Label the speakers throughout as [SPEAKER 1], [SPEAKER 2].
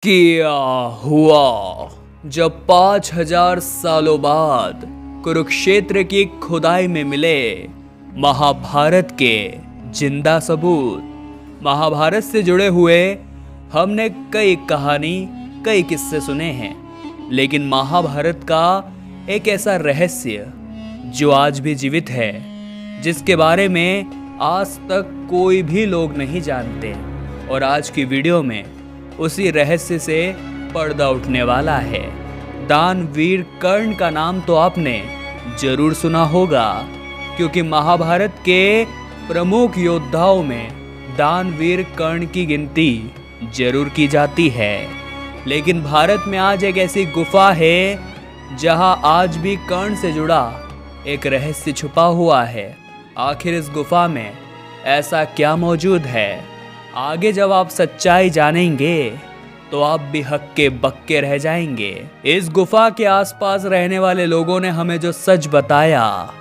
[SPEAKER 1] क्या हुआ जब 5000 सालों बाद कुरुक्षेत्र की खुदाई में मिले महाभारत के जिंदा सबूत। महाभारत से जुड़े हुए हमने कई कहानी कई किस्से सुने हैं, लेकिन महाभारत का एक ऐसा रहस्य जो आज भी जीवित है, जिसके बारे में आज तक कोई भी लोग नहीं जानते। और आज की वीडियो में उसी रहस्य से पर्दा उठने वाला है। दानवीर कर्ण का नाम तो आपने जरूर सुना होगा, क्योंकि महाभारत के प्रमुख योद्धाओं में दानवीर कर्ण की गिनती जरूर की जाती है। लेकिन भारत में आज एक ऐसी गुफा है जहां आज भी कर्ण से जुड़ा एक रहस्य छुपा हुआ है। आखिर इस गुफा में ऐसा क्या मौजूद है? आगे जब आप सच्चाई जानेंगे तो आप भी हक्के बक्के रह जाएंगे। इस गुफा के आसपास रहने वाले लोगों ने हमें जो सच बताया,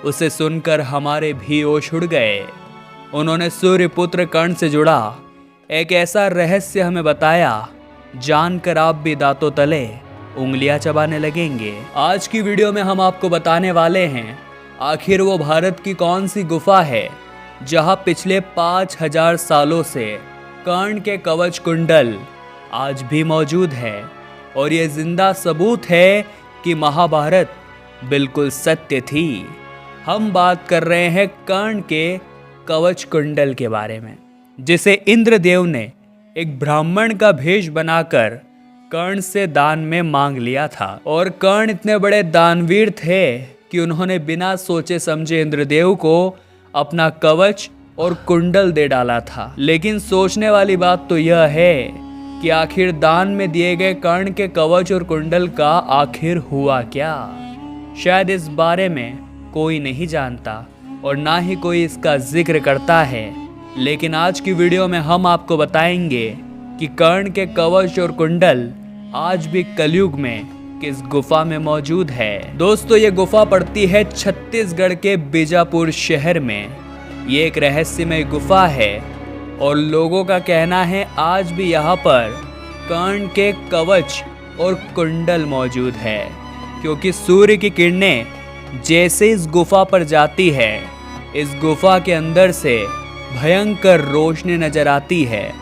[SPEAKER 1] उसे सुनकर हमारे भी होश उड़ गए। उन्होंने सूर्यपुत्र कर्ण से जुड़ा एक ऐसा रहस्य हमें बताया, जानकर आप भी दांतों तले उंगलियां चबाने लगेंगे। आज की वीडियो में हम आपको बताने वाले हैं आखिर वो भारत की कौन सी गुफा है जहां पिछले 5000 सालों से कर्ण के कवच कुंडल आज भी मौजूद है। और ये जिंदा सबूत है कि महाभारत बिल्कुल सत्य थी। हम बात कर रहे हैं कर्ण के कवच कुंडल के बारे में, जिसे इंद्रदेव ने एक ब्राह्मण का भेष बनाकर कर्ण से दान में मांग लिया था। और कर्ण इतने बड़े दानवीर थे कि उन्होंने बिना सोचे समझे इंद्रदेव को अपना कवच और कुंडल दे डाला था। लेकिन सोचने वाली बात तो यह है कि आखिर दान में दिए गए कर्ण के कवच और कुंडल का आखिर हुआ क्या? शायद इस बारे में कोई नहीं जानता और ना ही कोई इसका जिक्र करता है। लेकिन आज की वीडियो में हम आपको बताएंगे कि कर्ण के कवच और कुंडल आज भी कलयुग में किस गुफा में मौजूद है। दोस्तों, ये गुफा पड़ती है छत्तीसगढ़ के बीजापुर शहर में। ये एक रहस्यमय गुफा है और लोगों का कहना है आज भी यहाँ पर कर्ण के कवच और कुंडल मौजूद है, क्योंकि सूर्य की किरणें जैसे इस गुफा पर जाती है, इस गुफा के अंदर से भयंकर रोशनी नजर आती है।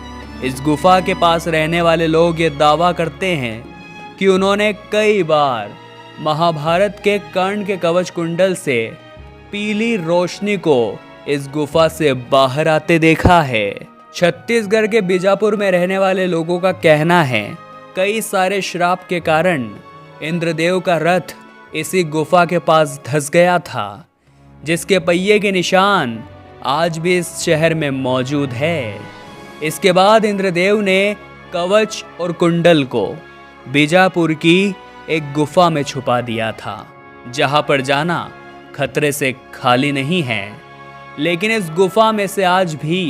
[SPEAKER 1] इस गुफा के पास रहने वाले लोग ये दावा करते हैं कि उन्होंने कई बार महाभारत के कर्ण के कवच कुंडल से पीली रोशनी को इस गुफा से बाहर आते देखा है। छत्तीसगढ़ के बीजापुर में रहने वाले लोगों का कहना है कई सारे श्राप के कारण इंद्रदेव का रथ इसी गुफा के पास धंस गया था, जिसके पहिए के निशान आज भी इस शहर में मौजूद है। इसके बाद इंद्रदेव ने कवच और कुंडल को बीजापुर की एक गुफा में छुपा दिया था, जहां पर जाना खतरे से खाली नहीं है। लेकिन इस गुफा में से आज भी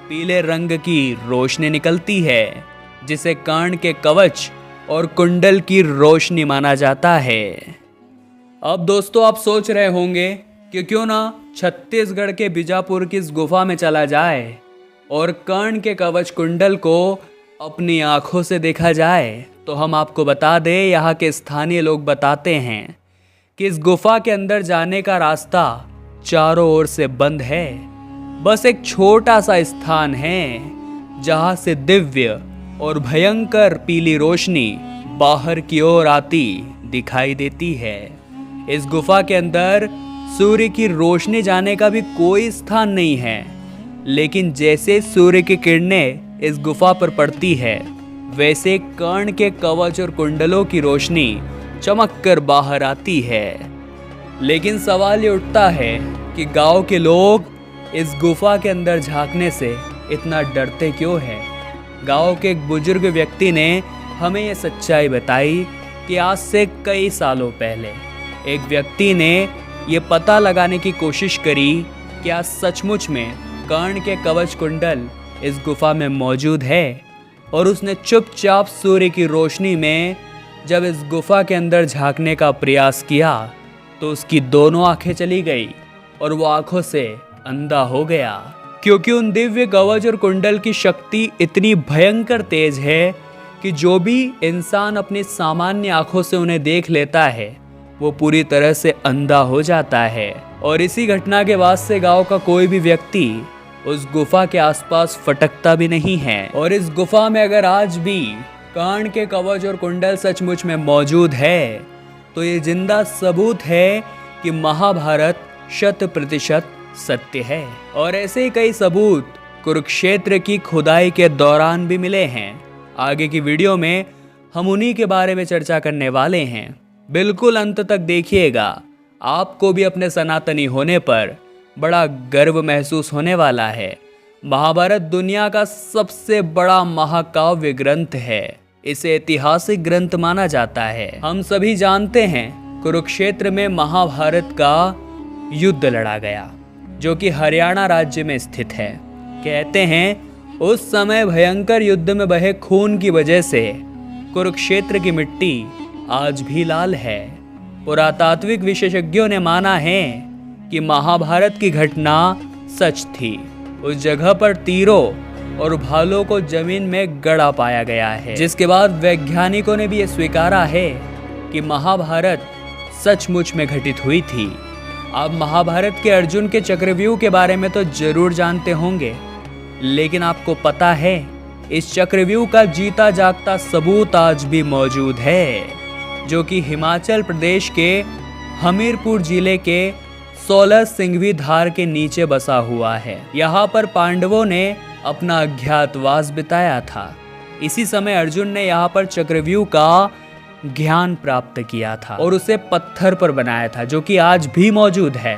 [SPEAKER 1] पीले रंग की रोशनी निकलती है, जिसे कर्ण के कवच और कुंडल की रोशनी माना जाता है। अब दोस्तों, आप सोच रहे होंगे कि क्यों ना छत्तीसगढ़ के बीजापुर की इस गुफा में चला जाए और कर्ण के कवच कुंडल को अपनी आंखों से देखा जाए। तो हम आपको बता दें, यहाँ के स्थानीय लोग बताते हैं कि इस गुफा के अंदर जाने का रास्ता चारों ओर से बंद है। बस एक छोटा सा स्थान है जहाँ से दिव्य और भयंकर पीली रोशनी बाहर की ओर आती दिखाई देती है। इस गुफा के अंदर सूर्य की रोशनी जाने का भी कोई स्थान नहीं है, लेकिन जैसे सूर्य की किरणें इस गुफा पर पड़ती है, वैसे कर्ण के कवच और कुंडलों की रोशनी चमक कर बाहर आती है। लेकिन सवाल ये उठता है कि गांव के लोग इस गुफा के अंदर झांकने से इतना डरते क्यों हैं? गांव के एक बुजुर्ग व्यक्ति ने हमें ये सच्चाई बताई कि आज से कई सालों पहले एक व्यक्ति ने ये पता लगाने की कोशिश करी कि क्या सचमुच में कर्ण के कवच कुंडल इस गुफा में मौजूद है। और उसने चुपचाप सूर्य की रोशनी में जब इस गुफा के अंदर झांकने का प्रयास किया, तो उसकी दोनों आंखें चली गई और वो आंखों से अंधा हो गया। क्योंकि उन दिव्य कवच और कुंडल की शक्ति इतनी भयंकर तेज है कि जो भी इंसान अपनी सामान्य आंखों से उन्हें देख लेता है वो पूरी तरह से अंधा हो जाता है। और इसी घटना के बाद से गांव का कोई भी व्यक्ति उस गुफा के आसपास फटकता भी नहीं है। और इस गुफा में अगर आज भी कर्ण के कवच और कुंडल सचमुच में मौजूद है तो ये जिंदा सबूत है कि महाभारत 100% सत्य है। और ऐसे ही कई सबूत कुरुक्षेत्र की खुदाई के दौरान भी मिले हैं। आगे की वीडियो में हम उन्हीं के बारे में चर्चा करने वाले हैं। बिल्कुल अंत तक देखिएगा, आपको भी अपने सनातनी होने पर बड़ा गर्व महसूस होने वाला है। महाभारत दुनिया का सबसे बड़ा महाकाव्य ग्रंथ है। इसे ऐतिहासिक ग्रंथ माना जाता है। हम सभी जानते हैं कुरुक्षेत्र में महाभारत का युद्ध लड़ा गया जो कि हरियाणा राज्य में स्थित है। कहते हैं उस समय भयंकर युद्ध में बहे खून की वजह से कुरुक्षेत्र की मिट्टी आज भी लाल है। पुरातात्विक विशेषज्ञों ने माना है कि महाभारत की घटना सच थी। उस जगह पर तीरों और भालों को जमीन में गड़ा पाया गया है, जिसके बाद वैज्ञानिकों ने भी ये स्वीकारा है कि महाभारत सचमुच में घटित हुई थी। आप महाभारत के अर्जुन के चक्रव्यूह के बारे में तो जरूर जानते होंगे, लेकिन आपको पता है इस चक्रव्यूह का जीता जागता सबूत आज भी मौजूद है, जो कि हिमाचल प्रदेश के हमीरपुर जिले के 16 सिंघवी धार के नीचे बसा हुआ है। यहाँ पर पांडवों ने अपना अज्ञातवास बिताया था। इसी समय अर्जुन ने यहाँ पर चक्रव्यूह का ज्ञान प्राप्त किया था और उसे पत्थर पर बनाया था, जो कि आज भी मौजूद है।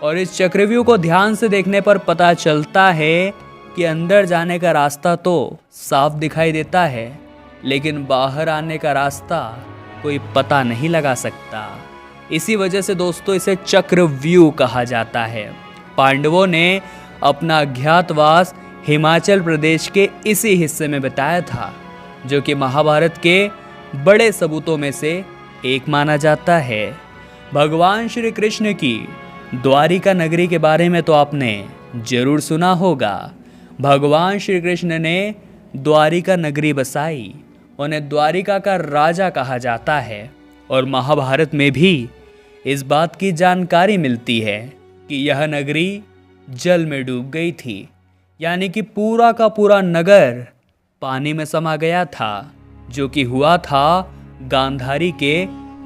[SPEAKER 1] और इस चक्रव्यूह को ध्यान से देखने पर पता चलता है कि अंदर जाने का रास्ता तो साफ दिखाई देता है, लेकिन बाहर आने का रास्ता कोई पता नहीं लगा सकता। इसी वजह से दोस्तों इसे चक्रव्यूह कहा जाता है। पांडवों ने अपना अज्ञातवास हिमाचल प्रदेश के इसी हिस्से में बताया था, जो कि महाभारत के बड़े सबूतों में से एक माना जाता है। भगवान श्री कृष्ण की द्वारिका नगरी के बारे में तो आपने जरूर सुना होगा। भगवान श्री कृष्ण ने द्वारिका नगरी बसाई, उन्हें द्वारिका का राजा कहा जाता है। और महाभारत में भी इस बात की जानकारी मिलती है कि यह नगरी जल में डूब गई थी, यानी कि पूरा का पूरा नगर पानी में समा गया था, जो कि हुआ था गांधारी के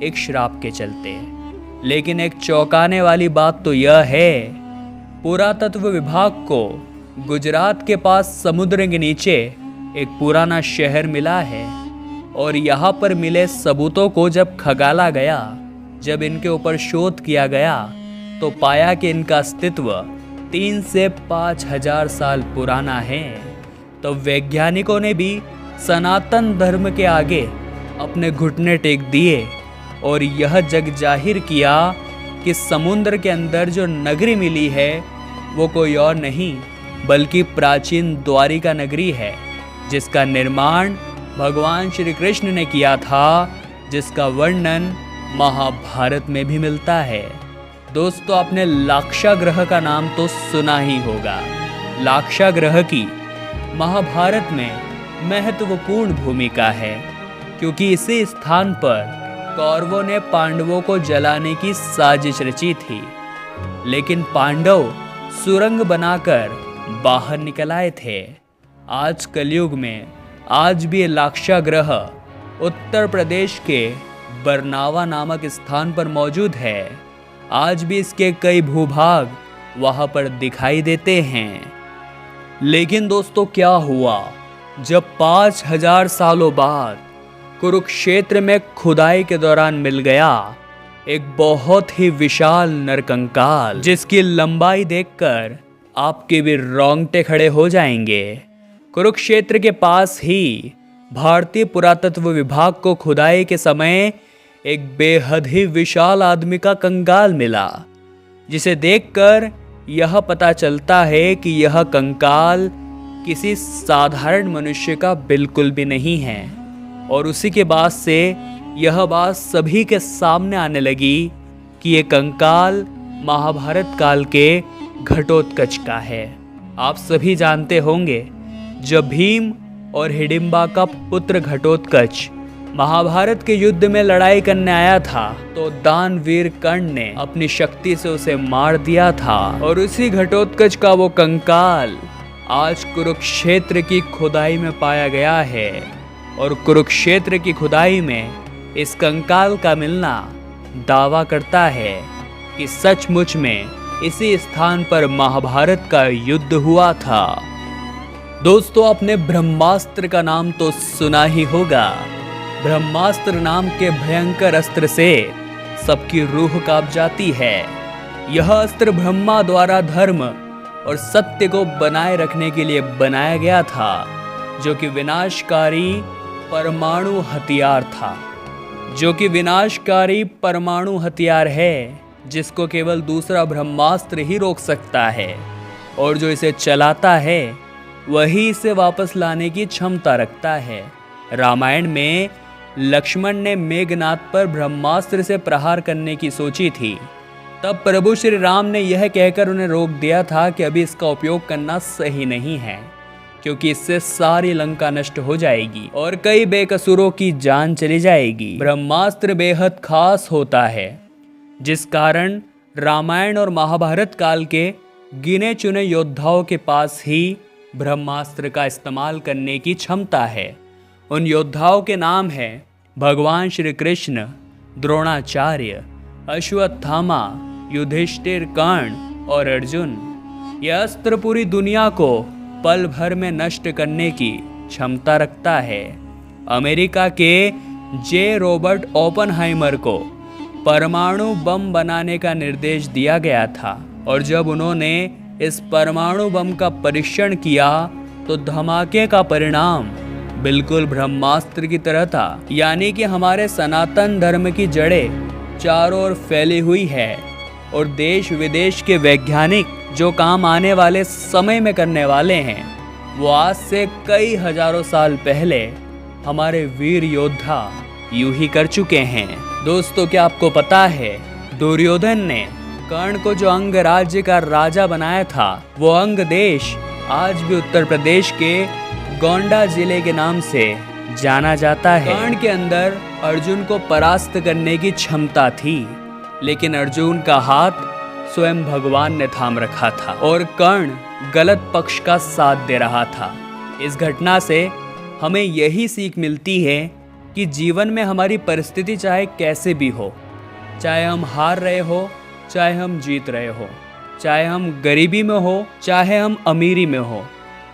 [SPEAKER 1] एक श्राप के चलते। लेकिन एक चौंकाने वाली बात तो यह है, पुरातत्व विभाग को गुजरात के पास समुद्र के नीचे एक पुराना शहर मिला है। और यहाँ पर मिले सबूतों को जब खंगाला गया, जब इनके ऊपर शोध किया गया, तो पाया कि इनका अस्तित्व 3 से 5 हजार साल पुराना है। तो वैज्ञानिकों ने भी सनातन धर्म के आगे अपने घुटने टेक दिए और यह जग जाहिर किया कि समुद्र के अंदर जो नगरी मिली है वो कोई और नहीं बल्कि प्राचीन द्वारिका नगरी है, जिसका निर्माण भगवान श्री कृष्ण ने किया था, जिसका वर्णन महाभारत में भी मिलता है। दोस्तों आपने लाक्षा ग्रह का नाम तो सुना ही होगा। लाक्षा ग्रह की महाभारत में महत्वपूर्ण भूमिका है, क्योंकि इसी स्थान पर कौरवों ने पांडवों को जलाने की साजिश रची थी, लेकिन पांडव सुरंग बनाकर बाहर निकल आए थे। आज कलयुग में आज भी लाक्षा ग्रह उत्तर प्रदेश के बरनावा नामक स्थान पर मौजूद है। आज भी इसके कई भूभाग वहां पर दिखाई देते हैं। लेकिन दोस्तों क्या हुआ जब 5000 सालों बाद कुरुक्षेत्र में खुदाई के दौरान मिल गया एक बहुत ही विशाल नरकंकाल, जिसकी लंबाई देखकर आपके भी रोंगटे खड़े हो जाएंगे। कुरुक्षेत्र के पास ही भारतीय पुरातत्व विभाग को खुदाई के समय एक बेहद ही विशाल आदमी का कंकाल मिला, जिसे देखकर यह पता चलता है कि यह कंकाल किसी साधारण मनुष्य का बिल्कुल भी नहीं है। और उसी के बाद से यह बात सभी के सामने आने लगी कि ये कंकाल महाभारत काल के घटोत्कच का है। आप सभी जानते होंगे जब भीम और हिडिंबा का पुत्र घटोत्कच महाभारत के युद्ध में लड़ाई करने आया था, तो दानवीर कर्ण ने अपनी शक्ति से उसे मार दिया था। और उसी घटोत्कच का वो कंकाल आज कुरुक्षेत्र की खुदाई में पाया गया है। और कुरुक्षेत्र की खुदाई में इस कंकाल का मिलना दावा करता है कि सचमुच में इसी स्थान पर महाभारत का युद्ध हुआ था। दोस्तों, आपने ब्रह्मास्त्र का नाम तो सुना ही होगा। ब्रह्मास्त्र नाम के भयंकर अस्त्र से सबकी रूह कांप जाती है। यह अस्त्र ब्रह्मा द्वारा धर्म और सत्य को बनाए रखने के लिए बनाया गया था, जो कि विनाशकारी परमाणु हथियार है, जिसको केवल दूसरा ब्रह्मास्त्र ही रोक सकता है। और जो इसे चलाता है वही इसे वापस लाने की क्षमता रखता है। रामायण में लक्ष्मण ने मेघनाद पर ब्रह्मास्त्र से प्रहार करने की सोची थी। तब प्रभु श्री राम ने यह कहकर उन्हें रोक दिया था कि अभी इसका उपयोग करना सही नहीं है, क्योंकि इससे सारी लंका नष्ट हो जाएगी और कई बेकसूरों की जान चली जाएगी। ब्रह्मास्त्र बेहद खास होता है, जिस कारण रामायण और महाभारत काल के गिने चुने योद्धाओं के पास ही ब्रह्मास्त्र का इस्तेमाल करने की क्षमता है। उन योद्धाओं के नाम हैं भगवान श्री कृष्ण, द्रोणाचार्य, अश्वत्थामा, युधिष्ठिर, कर्ण और अर्जुन। यह अस्त्र पूरी दुनिया को पल भर में नष्ट करने की क्षमता रखता है। अमेरिका के जे रॉबर्ट ओपनहाइमर को परमाणु बम बनाने का निर्देश दिया गया था, और जब उन्होंने इस परमाणु बम का परीक्षण किया तो धमाके का परिणाम बिल्कुल ब्रह्मास्त्र की तरह था। यानी कि हमारे सनातन धर्म की जड़ें चारों ओर फैली हुई है और देश विदेश के वैज्ञानिक जो काम आने वाले समय में करने वाले हैं, वो आज से कई हजारों साल पहले हमारे वीर योद्धा यूं ही कर चुके हैं। दोस्तों, क्या आपको पता है दुर्योधन ने कर्ण को जो अंग राज्य का राजा बनाया था, वो अंग देश आज भी उत्तर प्रदेश के गोंडा जिले के नाम से जाना जाता है। कर्ण के अंदर अर्जुन को परास्त करने की क्षमता थी, लेकिन अर्जुन का हाथ स्वयं भगवान ने थाम रखा था और कर्ण गलत पक्ष का साथ दे रहा था। इस घटना से हमें यही सीख मिलती है कि जीवन में हमारी परिस्थिति चाहे कैसे भी हो, चाहे हम हार रहे हो, चाहे हम जीत रहे हो, चाहे हम गरीबी में हो, चाहे हम अमीरी में हो,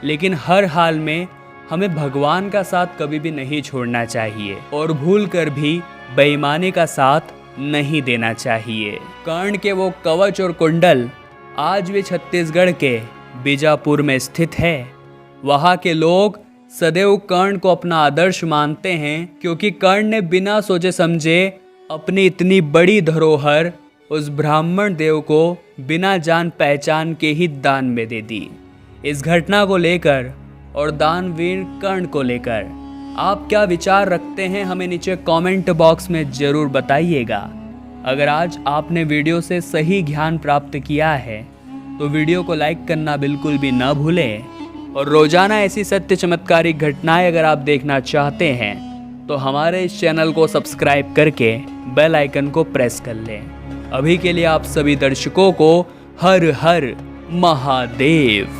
[SPEAKER 1] लेकिन हर हाल में हमें भगवान का साथ कभी भी नहीं छोड़ना चाहिए और भूल कर भी बेईमानी का साथ नहीं देना चाहिए। कर्ण के वो कवच और कुंडल आज भी छत्तीसगढ़ के बीजापुर में स्थित है। वहाँ के लोग सदैव कर्ण को अपना आदर्श मानते हैं, क्योंकि कर्ण ने बिना सोचे समझे अपनी इतनी बड़ी धरोहर उस ब्राह्मण देव को बिना जान पहचान के ही दान में दे दी। इस घटना को लेकर और दानवीर कर्ण को लेकर आप क्या विचार रखते हैं, हमें नीचे कमेंट बॉक्स में ज़रूर बताइएगा। अगर आज आपने वीडियो से सही ज्ञान प्राप्त किया है तो वीडियो को लाइक करना बिल्कुल भी ना भूलें, और रोजाना ऐसी सत्य चमत्कारिक घटनाएं अगर आप देखना चाहते हैं तो हमारे इस चैनल को सब्सक्राइब करके बेल आइकन को प्रेस कर लें। अभी के लिए आप सभी दर्शकों को हर हर महादेव।